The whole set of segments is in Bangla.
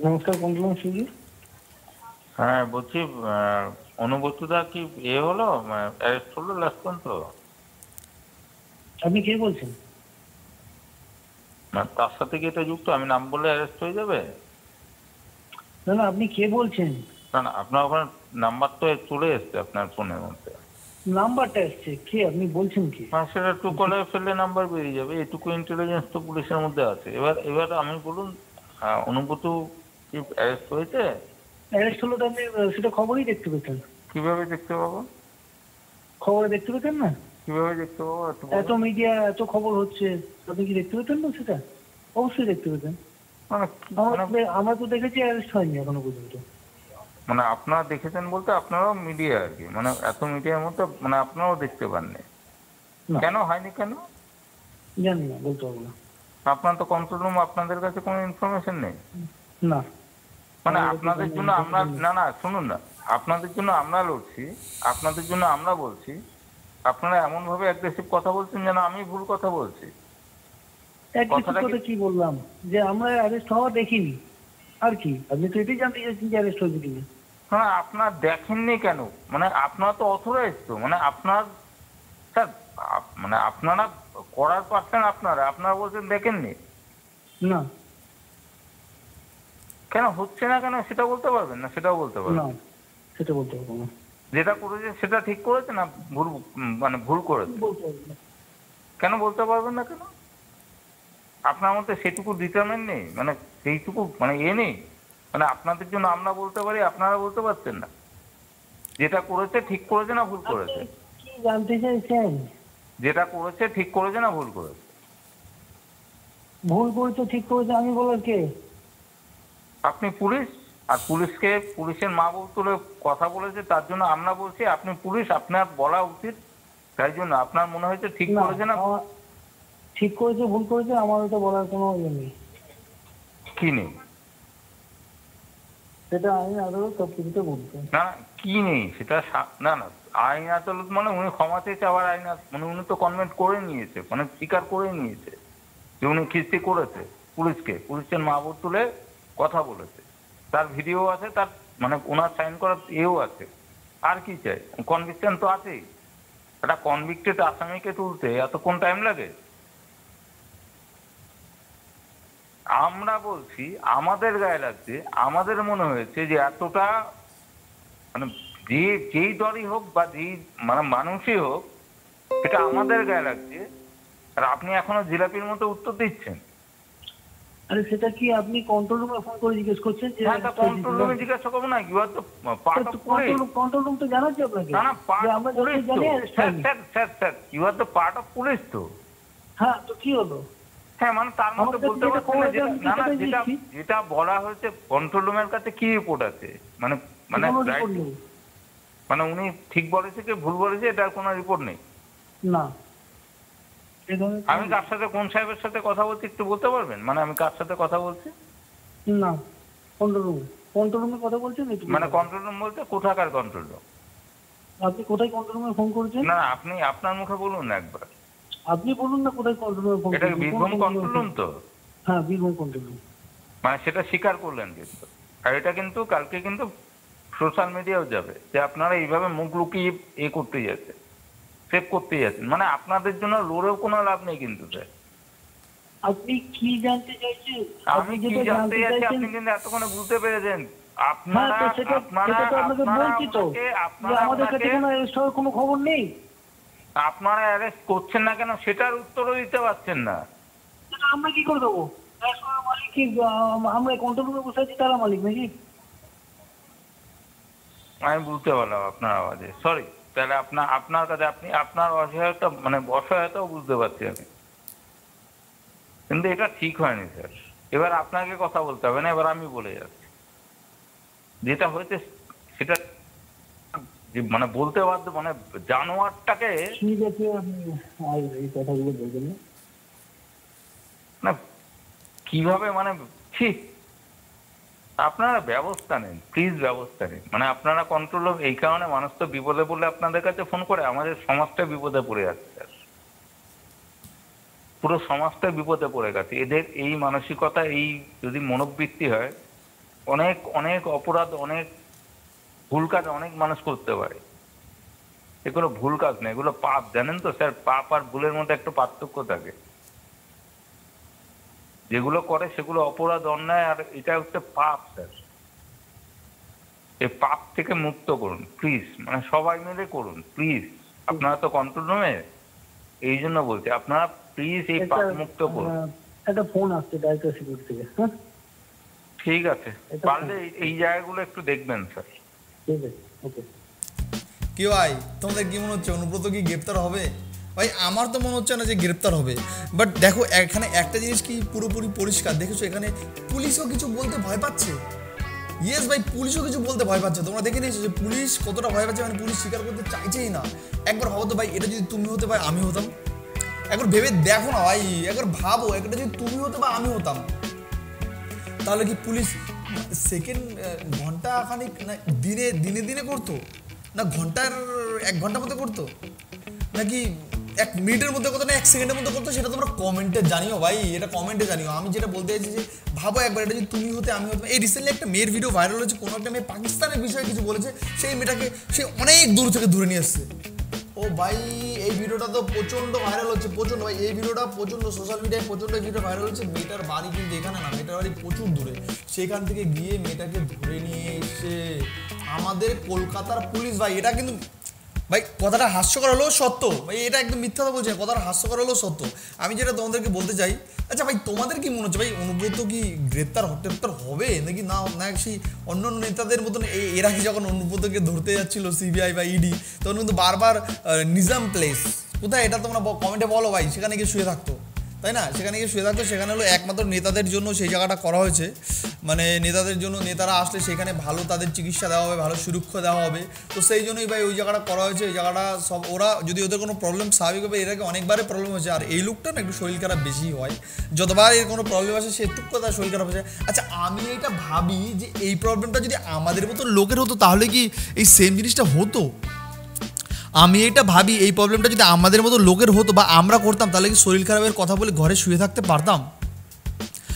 নমস্কার, কমপ্লেন সুজি। হ্যাঁ বলছি, অনুব্রতদা কি হলো, অ্যারেস্ট হলো লাস্ট পর্যন্ত? আপনি কে বলছেন? তার সাথে কি এটা যুক্ত? আমি নাম বললে অ্যারেস্ট হয়ে যাবে? না না, আপনি কে বলছেন? না না, আপনার ওখানে নাম্বার তো চলে এসছে আপনার ফোনের মধ্যে। নাম্বারটা এসছে, কে আপনি বলছেন কি? সেটা টু কলে ফেললে নাম্বার বেরিয়ে যাবে, এটুকু ইন্টেলিজেন্স তো পুলিশের মধ্যে আছে। এবার এবার আমি বলুন, অনুব্রত কি অ্যারেস্ট হয়েছে? অ্যারেস্ট হলো তো আপনি সেটা খবরই দেখতে পেতেন। কিভাবে দেখতে পাবো? খবরে দেখতে পেতেন না? কিভাবে দেখতে পাবো একটু এত বলুন। মিডিয়া, এত খবর হচ্ছে, আপনি কি দেখতে পেতেন না সেটা? অবশ্যই দেখতে পেতেন। মানে আমরা তো দেখেছি অ্যারেস্ট হয়নি এখনো পর্যন্ত। মানে আপনারা দেখেছেন বলতে আপনারাও মিডিয়া আর কি, মানে এত মিডিয়ার মধ্যে মানে আপনারাও দেখতে পাননি? না, কেন হয়নি কেন? জানি না, বলতে পারবো না। আপনার তো কন্ট্রোল রুম, আপনাদের কাছে কোনো ইনফরমেশন নেই? না, মানে আমাদের কাছে আপনাদের কোনো জন্য আমরা, ইনফরমেশন নেই। না না শুনুন না, আপনাদের জন্য আমরা লড়ছি, আপনাদের জন্য আমরা বলছি, আপনারা এমন ভাবে অ্যাগ্রেসিভ কথা বলছেন যেন আমি ভুল কথা বলছি। অ্যাগ্রেসিভ কথাটা কি? কথা কি বললাম? যে আমরা অ্যারেস্ট হওয়া দেখিনি। আর কি, আপনি তো এটাই জানতে চাইছেন যে অ্যারেস্ট হয়েছে কিনা। হ্যাঁ, আপনার দেখেননি কেন? মানে আপনার তো অথরাইজ তো, মানে আপনার স্যার, মানে আপনারা করার পারছেন, আপনারা আপনারা বলছেন দেখেননি। না কেন হচ্ছে না কেন সেটা বলতে পারবেন না? সেটাও বলতে না, পারবেন? সেটা বলতে পারবো না। যেটা করেছে সেটা ঠিক করেছে না ভুল, মানে ভুল করেছে? বলতে পারবো না। কেন বলতে পারবেন না কেন? আপনার মধ্যে সেটুকু ডিটারমেন্ট নেই, মানে সেইটুকু মানে নেই, মানে আপনাদের জন্য আমরা বলতে পারি, আপনারা বলতে পারছেন না? যেটা করেছে ঠিক করেছে না ভুল আপনি করেছে? কি জানতে চাইছেন? যেটা করেছে ঠিক করেছে না ভুল করেছে? ভুল করেছে ঠিক করেছে আমি বলার কে? আপনি পুলিশ, আর পুলিশকে পুলিশের মা তুলে কথা বলেছে, তার জন্য আমরা বলছি আপনি পুলিশ, আপনার বলা উচিত। তাই জন্য আপনার মনে হয়েছে ঠিক না, করেছে না? ঠিক করেছে ভুল করেছে আমার ওটা বলার কোনো ইয়ে নেই। কি নেই? সেটা আইন আদালত সব কিছুতে বলছে। না কি নেই সেটা না না, আইন আদালত মানে উনি ক্ষমা চেয়েছে, আবার মানে উনি তো কনভেন্ট করে নিয়েছে, মানে স্বীকার করে নিয়েছে যে উনি খিস্তি করেছে। পুলিশের মা তুলে কথা বলেছে, তার ভিডিও আছে, তার মানে ওনার সাইন করার এও আছে। আর কি চাই? কনভিকশন তো আছেই। একটা কনভিক্টেড আসামিকে তুলতে এতক্ষণ টাইম লাগে? আমরা বলছি আমাদের গায়ে লাগছে, আমাদের মনে হয়েছে যে এতটা মানে যেই দলই হোক বা যেই মানে মানুষই হোক, এটা আমাদের গায়ে লাগছে। আর আপনি এখনো জিলাপির মতো উত্তর দিচ্ছেন। আরে সেটা কি আপনি কন্ট্রোল রুমে ফোন করে জিজ্ঞেস করছেন যে হ্যাঁ, তা কন্ট্রোল রুমে জিজ্ঞাসা করবো না? ইউ আর তো part of police. Control room তো জানাচ্ছি আপনাকে না না, যে পার্ট অফ আমরা পুলিশ যতই তো। জানি অ্যারেস্ট স্যার হয়নি। Sir sir sir, you are the part of police তো। হ্যাঁ, তো কি হলো? হ্যাঁ, মানে তার আমার মধ্যে কাছে বলতে যেটা পারছেন খবর না আছে যেটা, আমি তো না না, সেটাই যেটা দিচ্ছি। যেটা বলা হয়েছে কন্ট্রোল রুমের কাছে কি রিপোর্ট আছে? মানে মানে কোনো রাইট, রিপোর্ট নেই। মানে উনি ঠিক বলেছে কি ভুল বলেছে এটার কোনো রিপোর্ট নেই? না, এই ধরনের কোনো আমি কার সাথে, কোন সাহেবের সাথে কথা বলছি একটু বলতে পারবেন? মানে আমি কার সাথে কথা বলছি? না। কন্ট্রোল রুমে কথা বলছেন একটু মানে বলতে হবে। কন্ট্রোল রুম বলতে কোথাকার কন্ট্রোল রুম? আপনি কোথায় কন্ট্রোল রুমে ফোন করেছেন? না আপনি আপনার মুখে বলুন না একবার। আপনি বলুন না কোথায় কন্ট্রোল রুমে ফোন এটা কি করেছেন, কোন বীরভূম কন্ট্রোল কন্ট্রোল রুমে? রুম তো? হ্যাঁ, বীরভূম কন্ট্রোল রুম। মানে সেটা স্বীকার করলেন কিন্তু। আর এটা কিন্তু কালকে কিন্তু সোশ্যাল মিডিয়াও যাবে যে আপনারা এইভাবে মুখ লুকিয়ে করতে যাচ্ছে, সেভ করতে যাচ্ছেন। মানে আপনাদের জন্য লড়েও কোনো লাভ নেই কিন্তু স্যার। আপনি কি জানতে চাইছেন? আমি আপনি কি যেটা জানতে জানতে যাচ্ছি চাইছেন। আপনি কিন্তু এতক্ষণে বুঝতে পেরেছেন। হ্যাঁ, আপনারা তো সেটা আপনারা সেটা তো আপনাকে আপনারা বলছি তো, ওনাকে যে আপনারা আমাদের কাছে ওনাকে কোনো অ্যারেস্ট হওয়ার কোনো খবর নেই। আপনারা অ্যারেস্ট করছেন না কেন সেটার উত্তরও দিতে পারছেন না। সেটা আমরা কি করে দেবো? অ্যারেস্ট করার মালিক কি আমরা কন্ট্রোল রুমে বসে আছি তারা মালিক নাকি? আমি বুঝতে পারলাম আপনার আওয়াজে, সরি। তাহলে আপনার আপনার কাছে আপনি আপনার অসহায়তা, মানে অসহায়তাও বুঝতে পারছি আমি। কিন্তু এটা ঠিক হয়নি স্যার। এবার আপনাকে কথা বলতে হবে না, এবার আমি বলে যাচ্ছি। যেটা হয়েছে সেটা যে মানে বলতে বাধ্য, মানে জানোয়ারটাকে ঠিক আছে, আপনি আর এই কথাগুলো বলবেন না। না কিভাবে মানে ঠিক আপনারা ব্যবস্থা নেন, প্লিজ ব্যবস্থা নিন। মানে আপনারা কন্ট্রোল, এই কারণে মানুষ তো বিপদে পড়লে আপনাদের কাছে ফোন করে, আমাদের সমাজটা বিপদে পড়ে যাচ্ছে স্যার। পুরো সমাজটা বিপদে পড়ে গেছে। এদের এই মানসিকতা, এই যদি মনোবৃত্তি হয় অনেক অনেক অপরাধ, অনেক ভুল কাজ অনেক মানুষ করতে পারে, এগুলো ভুল কাজ না, এগুলো পাপ, জানেন তো স্যার? পাপ আর ভুলের মধ্যে একটা পার্থক্য থাকে। যেগুলো করে সেগুলো অপরাধ, অন্যায়, আর এটা হচ্ছে পাপ স্যার। এই পাপ থেকে মুক্ত করুন প্লিজ, মানে সবাই মিলে করুন প্লিজ। আপনারা তো কন্ট্রোল রুমে, এই জন্য বলছি আপনারা প্লিজ এই পাপ মুক্ত করুন। একটা ফোন আসছে ডাইরেক্টর সিকিউরিটি থেকে। হ্যাঁ ঠিক আছে, পারলে এই জায়গাগুলো একটু দেখবেন স্যার। ঠিক আছে, ওকে। কি ভাই তোমাদের কি মনে হচ্ছে, অনুব্রত কি গ্রেপ্তার হবে? ভাই আমার তো মনে হচ্ছে না যে গ্রেপ্তার হবে। বাট দেখো এখানে একটা জিনিস কি পুরোপুরি পরিষ্কার, দেখেছো এখানে পুলিশও কিছু বলতে ভয় পাচ্ছে। ইয়েস ভাই, পুলিশও কিছু বলতে ভয় পাচ্ছে। তোমরা দেখে নিয়েছো যে পুলিশ কতটা ভয় পাচ্ছে, মানে পুলিশ স্বীকার করতে চাইছেই না। একবার ভাবো তো ভাই, এটা যদি তুমি হতে ভাই আমি হতাম, একবার ভেবে দেখো না ভাই, একবার ভাবো এটা যদি তুমি হতে বা আমি হতাম, তাহলে কি পুলিশ সেকেন্ড ঘন্টা খানিক না দিনে দিনে দিনে করতো, না ঘন্টার 1 ঘন্টার মধ্যে করতো, নাকি 1 মিনিটের মধ্যে করতো, না 1 সেকেন্ডের মধ্যে করতো? সেটা তোমরা কমেন্টে জানিও ভাই, এটা কমেন্টে জানিও। আমি যেটা বলতে চাইছি যে ভাবো একবার, এটা যদি তুমি হতে আমি হতাম। এই রিসেন্টলি একটা মেয়ের ভিডিও ভাইরাল হয়েছে, কোনো একটা মেয়ে পাকিস্তানের বিষয়ে কিছু বলেছে, সেই মেয়েটাকে সে অনেক দূর থেকে ধরে নিয়ে আসছে। ও ভাই এই ভিডিওটা তো প্রচন্ড ভাইরাল হচ্ছে, প্রচন্ড ভাই, এই ভিডিওটা প্রচন্ড সোশ্যাল মিডিয়ায় প্রচন্ড ভিডিও ভাইরাল হচ্ছে। মেয়েটার বাড়ি কিন্তু এখানে না, মেয়েটার বাড়ি প্রচুর দূরে। সেখান থেকে গিয়ে মেয়েটাকে ধরে নিয়ে এসে আমাদের কলকাতার পুলিশ, ভাই এটা কিন্তু ভাই কথাটা হাস্যকর হলেও সত্য ভাই, এটা একদম মিথ্যা কথা বলছে, কথাটা হাস্যকর হলেও সত্য। আমি যেটা তোমাদেরকে বলতে চাই, আচ্ছা ভাই তোমাদের কি মনে হচ্ছে ভাই, অনুব্রত কি গ্রেপ্তার হবে নাকি না? না সেই অন্য নেতাদের মতন এর আগে যখন অনুব্রতকে ধরতে যাচ্ছিল সিবিআই বা ইডি, তখন কিন্তু বারবার নিজাম প্লেস কোথায়, এটা তোমরা কমেন্টে বলো ভাই, সেখানে গিয়ে শুয়ে থাকতো, তাই না? সেখানে গিয়ে শুয়ে থাকতো। সেখানে হলো একমাত্র নেতাদের জন্য সেই জায়গাটা করা হয়েছে, মানে নেতাদের জন্য, নেতারা আসলে সেখানে ভালো তাদের চিকিৎসা দেওয়া হবে, ভালো সুরক্ষা দেওয়া হবে। তো সেই জন্যই ভাই ওই জায়গাটা করা হয়েছে। ওই জায়গাটা সব ওরা যদি ওদের কোনো প্রবলেম স্বাভাবিকভাবে, এর আগে অনেকবারই প্রবলেম হয়েছে, আর এই লোকটা না একটু শরীর খারাপ বেশি হয়, যতবার এর কোনো প্রবলেম আসে সে একটু কথা শরীর খারাপ হয়েছে। আচ্ছা আমি এটা ভাবি যে এই প্রবলেমটা যদি আমাদের মতো লোকের হতো তাহলে কি এই সেম জিনিসটা হতো? আমি এটা ভাবি এই প্রবলেমটা যদি আমাদের মতো লোকের হতো বা আমরা করতাম, তাহলে কি শরীর খারাপের কথা বলে ঘরে শুয়ে থাকতে পারতাম?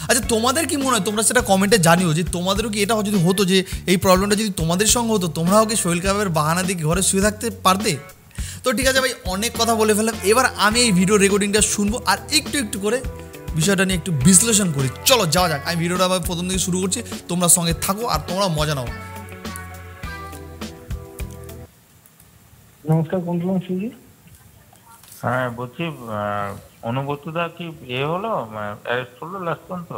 আচ্ছা তোমাদের কি মনে হয়, তোমরা সেটা কমেন্টে জানিও যে তোমাদেরও কি এটা যদি হতো, যে এই প্রবলেমটা যদি তোমাদের সঙ্গে হতো, তোমরাও কি শরীর খারাপের বাহানা দিয়ে ঘরে শুয়ে থাকতে পারতে? তো ঠিক আছে ভাই, অনেক কথা বলে ফেললাম। এবার আমি এই ভিডিও রেকর্ডিংটা শুনবো আর একটু একটু করে বিষয়টা নিয়ে একটু বিশ্লেষণ করি। চলো যাওয়া যাক, আমি ভিডিওটা আবার প্রথম থেকে শুরু করছি, তোমরা সঙ্গে থাকো আর তোমরা মজা নাও। নমস্কার, কন্ট্রোল সুজি। হ্যাঁ বলছি, অনুব্রতদা কি হলো, অ্যারেস্ট হলো লাস্ট পর্যন্ত?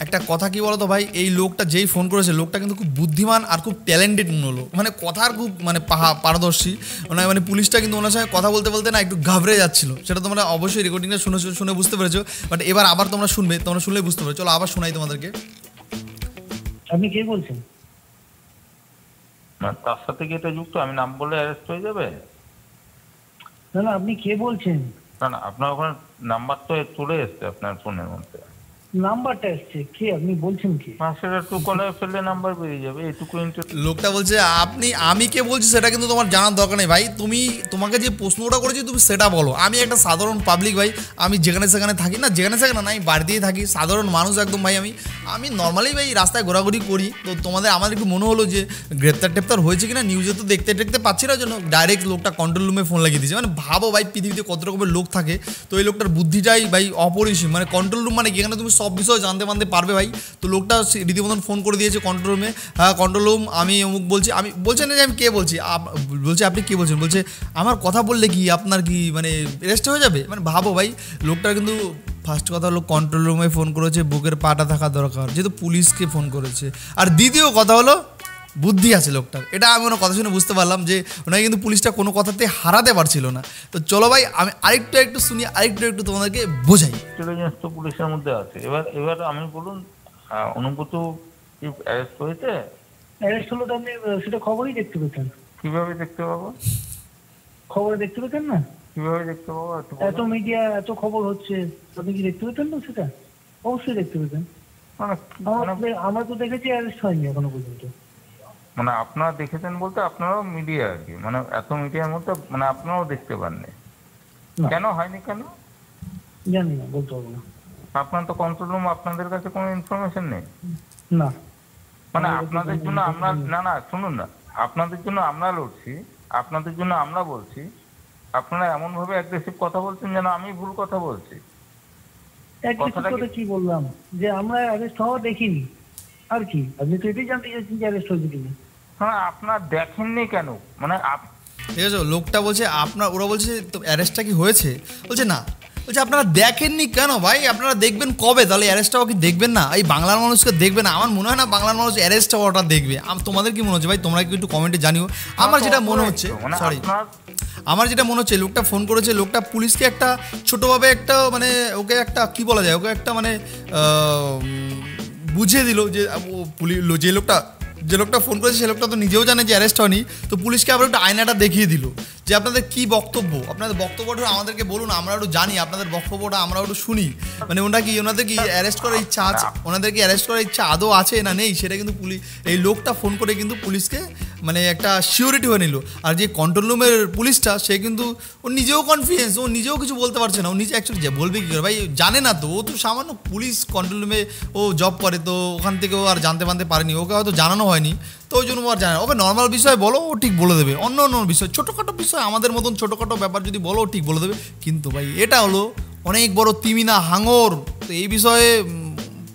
একটা কথা কি বলতো ভাই, এই লোকটা যেই ফোন করেছে, লোকটা কিন্তু খুব বুদ্ধিমান আর খুব ট্যালেন্টেড মনে হলো, মানে কথার খুব মানে পারদর্শী মানে পুলিশটা কিন্তু ওনার সঙ্গে কথা বলতে বলতে না একটু ঘাবড়ে যাচ্ছিল। সেটা তোমরা অবশ্যই রেকর্ডিংটা শুনে বুঝতে পেরেছো, বাট এবার আবার তোমরা শুনবে, তোমরা শুনলেই বুঝতে পারো। চলো আবার শোনাই তোমাদেরকে। আপনি কে বলছেন? তার সাথে কি এটা যুক্ত? আমি নাম বলে অ্যারেস্ট হয়ে যাবে? না না, আপনি কে বলছেন? না না, আপনার ওখানে নাম্বার তো চলে এসছে আপনার ফোনের মধ্যে। নাম্বারটা এসছে, কে আপনি বলছেন কি? সেটা টু কলে ফেললে নাম্বার বেরিয়ে যাবে, এইটুকু। লোকটা বলছে আমি কে বলছি সেটা কিন্তু তোমার জানার দরকার নেই ভাই, তোমাকে যে প্রশ্নটা করেছি তুমি সেটা বলো। আমি একটা সাধারণ পাবলিক ভাই, আমি যেখানে সেখানে থাকি না, যেখানে সেখানে না, আমি বাড়িতেই থাকি, সাধারণ মানুষ একদম ভাই। আমি নর্মালি ভাই রাস্তায় ঘোরাঘুরি করি। তো আমার একটু মনে হলো যে গ্রেপ্তার হয়েছে কিনা, নিউজে তো দেখতে পাচ্ছি না, জন্য ডাইরেক্ট লোকটা কন্ট্রোল রুমে ফোন লাগিয়ে দিয়েছে। মানে ভাবো ভাই, পৃথিবীতে কত রকমের লোক থাকে, তো এই লোকটার বুদ্ধিটাই ভাই অপরিসীম। মানে কন্ট্রোল রুম মানে কি, এখানে তুমি সব বিষয় জানতে পারবে ভাই। তো লোকটা রীতিমতন ফোন করে দিয়েছে কন্ট্রোল রুমে, হ্যাঁ কন্ট্রোল রুম আমি অমুক বলছি। আমি বলছে না যে আমি কে বলছি, বলছে আপনি কে বলছেন, বলছে আমার কথা বললে কি আপনার কি মানে অ্যারেস্ট হয়ে যাবে? মানে ভাবো ভাই, লোকটা কিন্তু ফার্স্ট কথা হলো কন্ট্রোল রুমে ফোন করেছে, বুকের পাটা থাকা দরকার, যেহেতু পুলিশকে ফোন করেছে। আর দ্বিতীয় কথা হলো বুদ্ধি আছে লোকটার, এটা আমি ওনার কথা শুনে বুঝতে পারলাম যে ওনাকে কিন্তু পুলিশটা কোনো কথাতে হারাতে পারছিল না। তো চলো ভাই আমি আরেকটু শুনি, আরেকটু তোমাদেরকে বোঝাই। ইন্টেলিজেন্স তো পুলিশের মধ্যে আছে। এবার আমি বলুন, অনুব্রত কি অ্যারেস্ট হয়েছে? অ্যারেস্ট হলো তো আপনি সেটা খবরই দেখতে পেতেন। কিভাবে দেখতে পাবো? খবরে দেখতে পেতেন না? কিভাবে দেখতে পাবো? এত মিডিয়া, এত খবর হচ্ছে, আপনি কি দেখতে পেতেন না? সেটা অবশ্যই দেখতে পেতেন। আমরা তো দেখেছি অ্যারেস্ট হয়নি এখনো পর্যন্ত। মানে আপনারা দেখেছেন বলতে আপনারাও মিডিয়া আর কি, মানে এত মিডিয়ার মধ্যে মানে আপনারাও দেখতে পাননি? কেন হয়নি, কেন জানি না, বলতে পারবো না। আপনার তো কন্ট্রোল রুম, আপনাদের কাছে কোনো ইনফরমেশন নেই? না। মানে আপনাদের জন্য আমরা না শুনুন না, আপনাদের জন্য আমরা লড়ছি, আপনাদের জন্য আমরা বলছি, আপনারা এমন ভাবে অ্যাগ্রেসিভ কথা বলছেন যেন আমি ভুল কথা বলছি। কথা কি বললাম যে আমরা অ্যারেস্ট হওয়া দেখিনি, আর কি আপনি তো এটাই জানতে চাইছেন যে অ্যারেস্ট হয়েছে কিনা। হ্যাঁ, আপনার দেখেননি কেন? মানে ঠিক আছে, লোকটা বলছে ওরা বলছে তো অ্যারেস্টটা কি হয়েছে, বলছে না, বলছে আপনারা দেখেননি কেন ভাই, আপনারা দেখবেন কবে? তাহলে অ্যারেস্টটাও কি দেখবেন না? এই বাংলার মানুষকে দেখবে না? আমার মনে হয় না বাংলার মানুষ অ্যারেস্ট হওয়াটা দেখবে। তোমাদের কি মনে হচ্ছে ভাই? তোমরা কি একটু কমেন্টে জানিও। আমার যেটা মনে হচ্ছে, সরি, আমার যেটা মনে হচ্ছে, লোকটা ফোন করেছে, লোকটা পুলিশকে একটা ছোটোভাবে একটা মানে ওকে একটা কি বলা যায়, ওকে একটা মানে বুঝিয়ে দিল যে যে লোকটা ফোন করেছে সে লোকটা তো নিজেও জানে যে অ্যারেস্ট হয়নি, তো পুলিশকে আবার একটা আয়নাটা দেখিয়ে দিল যে আপনাদের কি বক্তব্য, আপনাদের বক্তব্যটা আমাদেরকে বলুন, আমরা একটু জানি আপনাদের বক্তব্যটা, আমরা একটু শুনি। মানে ওনাদের কি অ্যারেস্ট করার ইচ্ছা আছে, ওনাদের কি অ্যারেস্ট করার ইচ্ছা আদৌ আছে না নেই, সেটা কিন্তু এই লোকটা ফোন করে কিন্তু পুলিশকে মানে একটা সিওরিটি হয়ে নিল। আর যে কন্ট্রোল রুমের পুলিশটা সে কিন্তু ও নিজেও কনফিডেন্স, ও নিজেও কিছু বলতে পারছে না, ও নিজে অ্যাকচুয়ালি বলবে কী করে ভাই, জানে না তো, ও তো সামান্য পুলিশ কন্ট্রোল রুমে ও জব করে, তো ওখান থেকে ও আর জানতে পারেনি, ওকে হয়তো জানানো হয়নি, তো ওই জন্য ও আর জানে না। ওকে নর্মাল বিষয় বলো, ও ঠিক বলে দেবে, অন্য বিষয় ছোটোখাটো বিষয় আমাদের মতন ছোটোখাটো ব্যাপার যদি বলো ও ঠিক বলে দেবে। কিন্তু ভাই এটা হলো অনেক বড় তিমিনা হাঙর, তো এই বিষয়ে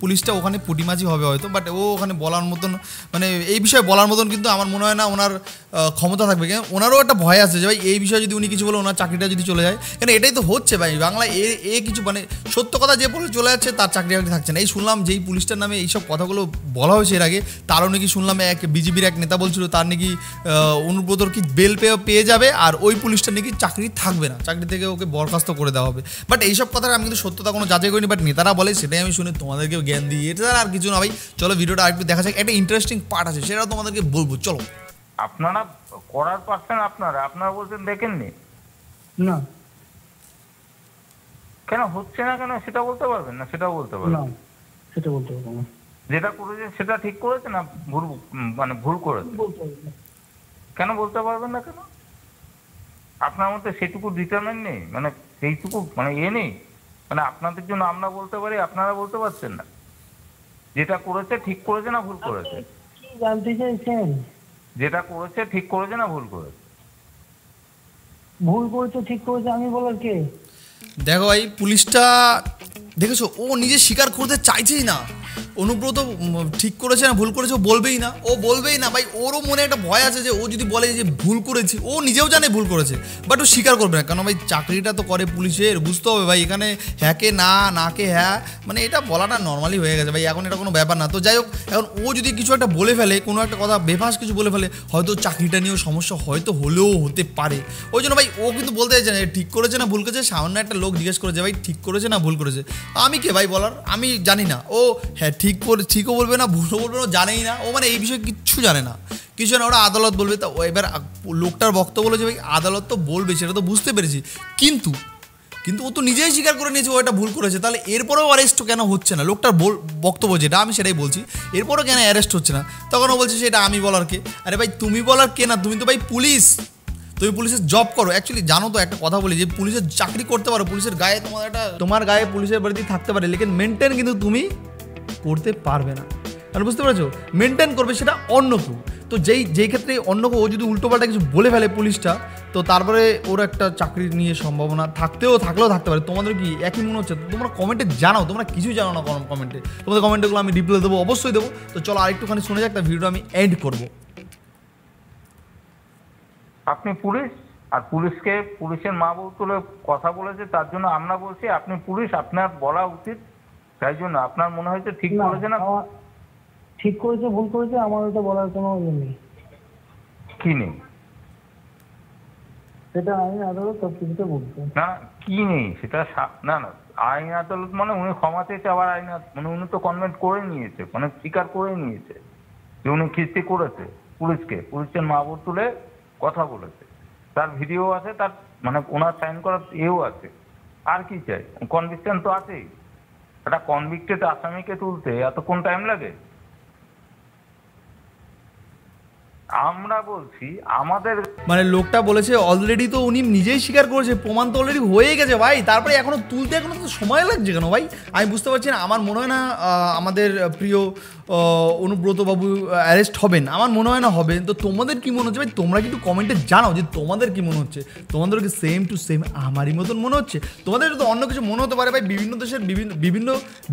পুলিশটা ওখানে পুটিমাঝি হবে হয়তো, বাট ও ওখানে বলার মতন মানে এই বিষয়ে বলার মতন কিন্তু আমার মনে হয় না ওনার ক্ষমতা থাকবে। কেন ওনারও একটা ভয় আছে যে ভাই এই বিষয়ে যদি উনি কিছু বলে ওনার চাকরিটা যদি চলে যায়, কেন এটাই তো হচ্ছে ভাই বাংলায়, কিছু মানে সত্য কথা যে বলে চলে যাচ্ছে তার চাকরি থাকছে না। এই শুনলাম যেই পুলিশটার নামে এইসব কথাগুলো বলা হয়েছে এর আগে, তারও নাকি শুনলাম এক বিজেপির এক নেতা বলছিল তার নাকি অনুব্রতর কি বেল পেয়ে যাবে, আর ওই পুলিশটা নাকি চাকরি থাকবে না, চাকরি থেকে ওকে বরখাস্ত করে দেওয়া হবে। বাট এইসব কথাটা আমি কিন্তু সত্যতা কোনো যাচাই করিনি, বাট নেতারা বলে সেটাই আমি শুনে তোমাদেরকেও জ্ঞান দিই, এটা আর কিছু না ভাই। চলো ভিডিওটা আরেকটু দেখা যাক, একটা ইন্টারেস্টিং পার্ট আছে সেটাও তোমাদেরকে বলবো, চলো। আপনারা করার পারছেন, আপনারা বলছেন দেখেননি না, কেন হচ্ছে না, কেন সেটা বলতে পারবেন না? সেটাও বলতে পারবেন, সেটা বলতে পারবো না। যেটা করেছে সেটা ঠিক করেছে না ভুল করেছে? কেন বলতে পারবেন না? কেন আপনার মধ্যে সেটুকু ডিটারমেন্ট নেই, মানে সেইটুকু মানে নেই, মানে আপনাদের জন্য আমরা বলতে পারি, আপনারা বলতে পারছেন না যেটা করেছে ঠিক করেছে না ভুল করেছে? কি জানতে চাইছেন? যেটা করেছে ঠিক করেছে না ভুল করেছে? ভুল করেছে ঠিক করেছে আমি বলার কে? দেখো ভাই পুলিশটা দেখেছো ও নিজে স্বীকার করতে চাইছেই না, অনুব্রত ঠিক করেছে না ভুল করেছে ও বলবেই না ভাই, ওরও মনে একটা ভয় আছে যে ও যদি বলে যে ভুল করেছি, ও নিজেও জানে ভুল করেছে বাট ও স্বীকার করবে না, কারণ ভাই চাকরিটা তো করে পুলিশের, বুঝতে হবে ভাই, এখানে হ্যাঁকে নাকে হ্যাঁ, মানে এটা বলাটা নর্মালি হয়ে গেছে ভাই, এখন এটা কোনো ব্যাপার না। তো যাই হোক, এখন ও যদি কিছু একটা বলে ফেলে, কোনো একটা কথা বেফাস কিছু বলে ফেলে, হয়তো চাকরিটা নিয়েও সমস্যা হয়তো হলেও হতে পারে, ওই জন্য ভাই ও কিন্তু বলতে চাইছে না ঠিক করেছে না ভুল করেছে, সামান্য একটা লোক জিজ্ঞেস করেছে ভাই ঠিক করেছে না ভুল করেছে, আমি কে ভাই বলার, আমি জানি না, ও হ্যাঁ ঠিকও বলবে না ভুলও বলবে না, জানেই না ও, মানে এই বিষয়ে কিচ্ছু জানে না, কিছু না, ওরা আদালত বলবে। তা এবার লোকটার বক্তব্য বলে যে ভাই আদালত তো বলবে সেটা তো বুঝতে পেরেছি, কিন্তু ও তো নিজেই স্বীকার করে নিয়েছে ও এটা ভুল করেছে, তাহলে এরপরেও অ্যারেস্ট কেন হচ্ছে না? লোকটার বক্তব্য যেটা আমি সেটাই বলছি, এরপরও কেন অ্যারেস্ট হচ্ছে না? তখন ও বলছে সেটা আমি বলার কে? আরে ভাই তুমি বলার কে না, তুমি তো ভাই পুলিশ, তুমি পুলিশের জব করো, অ্যাকচুয়ালি জানো তো একটা কথা বলি যে পুলিশের চাকরি করতে পারো, পুলিশের গায়ে তোমার গায়ে পুলিশের বাড়িতে থাকতে পারে, লেকিন মেনটেন কিন্তু তুমি করতে পারবে না, আর বুঝতে পেরেছো? মেনটেন করবে সেটা অন্য কেউ, তো যেই ক্ষেত্রে অন্য কেউ ও যদি উল্টোপাল্টা কিছু বলে ফেলে পুলিশটা, তো তারপরে ওর একটা চাকরি নিয়ে সম্ভাবনা থাকলেও থাকতে পারে। তোমাদের কি একই মনে হচ্ছে? তোমরা কমেন্টে জানাও, তোমরা কিছুই জানো না কমেন্টে, তোমাদের কমেন্টগুলো আমি রিপ্লাই দেবো, অবশ্যই দেবো। তো চলো আরেকটুখানি শুনে যাক, তার ভিডিওটা আমি এন্ড করবো। আপনি পুলিশ, আর পুলিশের মা বউ তুলে কথা বলেছে, তার জন্য আমরা বলছি আপনি পুলিশ, আপনার বলা উচিত, তাই জন্য আপনার মনে হয়েছে ঠিক বলেছে না ঠিক করেছে ভুল করেছে আমার ওটা বলার কোনো ইয়ে নেই, কি নেই? সেটা আইন আদালত সব কিছুতে বলছে না কি নেই সেটা না আইন আদালত মানে উনি ক্ষমা চেয়েছে, আবার মানে উনি তো কনভেন্ট করে নিয়েছে, মানে স্বীকার করে নিয়েছে যে উনি খিস্তি করেছে পুলিশের মা বউ তুলে কথা বলেছে, তার ভিডিও আছে, তার মানে ওনার সাইন করার এও আছে, আর কি চাই? কনভিকশন তো আছেই, একটা কনভিক্টেড আসামিকে তুলতে এতক্ষণ টাইম লাগে? আমরা বলছি আমাদের মানে লোকটা বলেছে অলরেডি তো উনি নিজেই স্বীকার করেছে, প্রমাণ তো অলরেডি হয়ে গেছে ভাই, তারপরে এখনো তুলতে এখনো তো সময় লাগছে কেন ভাই? আমি বুঝতে পারছি না। আমার মনে হয় না আমাদের প্রিয় অনুব্রত বাবু অ্যারেস্ট হবেন, আমার মনে হয় না হবে। তো তোমাদের কি মনে হচ্ছে ভাই? তোমরা কিন্তু কমেন্টে জানাও যে তোমাদের কি মনে হচ্ছে। তোমাদের কি সেম টু সেম আমারই মতন মনে হচ্ছে? তোমাদের তো অন্য কিছু মনে হতে পারে ভাই। বিভিন্ন দেশের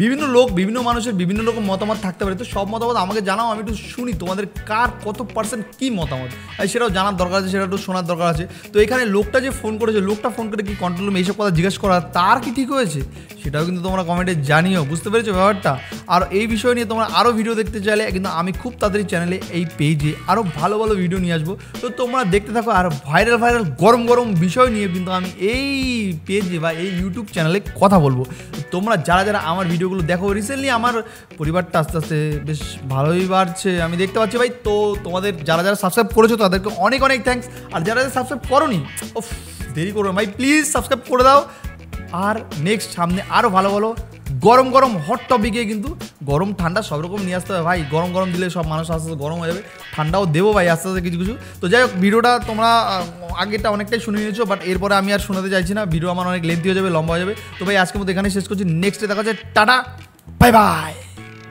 বিভিন্ন লোক, বিভিন্ন মানুষের বিভিন্ন রকম মতামত থাকতে পারে। তো সব মতামত আমাকে জানাও, আমি একটু শুনি তোমাদের কার কত পার্সেন্ট কী মতামত, সেটাও জানার দরকার আছে, সেটা একটু শোনার দরকার আছে। তো এখানে লোকটা যে ফোন করেছে, লোকটা ফোন করে কি কন্ট্রোল রুমে এইসব কথা জিজ্ঞেস করা, তার কি ঠিক হয়েছে সেটাও কিন্তু তোমরা কমেন্টে জানিও। বুঝতে পেরেছো ব্যাপারটা? আর এই বিষয় নিয়ে তোমরা আরও ভিডিও দেখতে চাইলে কিন্তু আমি খুব তাড়াতাড়ি চ্যানেলে এই পেজে আরও ভালো ভালো ভিডিও নিয়ে আসবো। তো তোমরা দেখতে থাকো। আর ভাইরাল গরম গরম বিষয় নিয়ে কিন্তু আমি এই পেজে বা এই ইউটিউব চ্যানেলে কথা বলবো। তোমরা যারা যারা আমার ভিডিওগুলো দেখো, রিসেন্টলি আমার পরিবারটা আস্তে আস্তে বেশ ভালোই বাড়ছে আমি দেখতে পাচ্ছি ভাই। তো তোমাদের যারা যারা সাবস্ক্রাইব করেছো তাদেরকে অনেক অনেক থ্যাঙ্কস। আর যারা যারা সাবস্ক্রাইব করোনি, দেরি করো ভাই, প্লিজ সাবস্ক্রাইব করে দাও। আর নেক্সট সামনে আরও ভালো ভালো গরম গরম হট টপিকে কিন্তু গরম ঠান্ডা সব রকম নিয়ে আসতে হবে ভাই। গরম গরম দিলে সব মানুষ আস্তে আস্তে গরম হয়ে যাবে, ঠান্ডাও দেবো ভাই আস্তে আস্তে কিছু কিছু। তো যাই হোক, ভিডিওটা তোমরা আগেরটা অনেকটাই শুনে নিয়েছো, বাট এরপরে আমি আর শোনাতে চাইছি না, ভিডিও আমার অনেক লেন্থি হয়ে যাবে, লম্বা হয়ে যাবে। তো ভাই আজকের মতো এখানে শেষ করছি, নেক্সটে দেখা যাচ্ছে, টাটা বাই বাই।